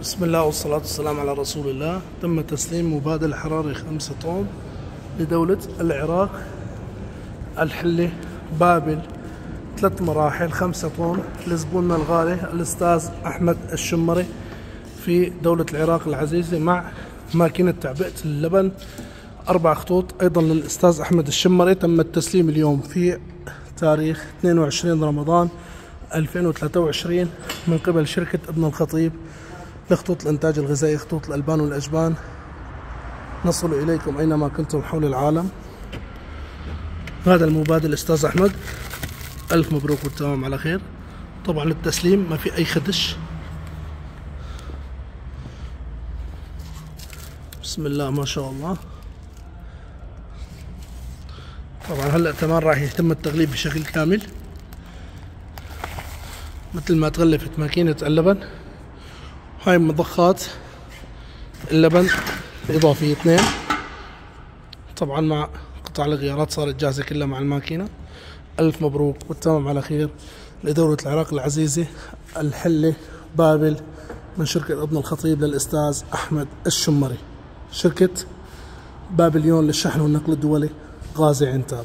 بسم الله والصلاة والسلام على رسول الله. تم تسليم مبادل حراري 5 طن لدولة العراق، الحلة، بابل، 3 مراحل 5 طن لزبوننا الغالي الأستاذ أحمد الشمري في دولة العراق العزيزة، مع ماكينة تعبئة اللبن 4 خطوط أيضا للأستاذ أحمد الشمري. تم التسليم اليوم في تاريخ 22 رمضان 2023 من قبل شركة ابن الخطيب لخطوط الإنتاج الغذائي، خطوط الألبان والأجبان. نصل إليكم أينما كنتم حول العالم. هذا المبادل أستاذ أحمد، ألف مبروك والتمام على خير. طبعا التسليم ما في أي خدش. بسم الله ما شاء الله. طبعا هلأ كمان راح يتم التغليف بشكل كامل مثل ما تغلفت ماكينة اللبن. هاي مضخات اللبن الإضافية 2، طبعا مع قطع الغيارات صارت جاهزة كلها مع الماكينة. ألف مبروك والتمام على خير لدولة العراق العزيزة، الحلة، بابل، من شركة ابن الخطيب للأستاذ أحمد الشمري، شركة بابليون للشحن والنقل الدولي، غازي عنتاب.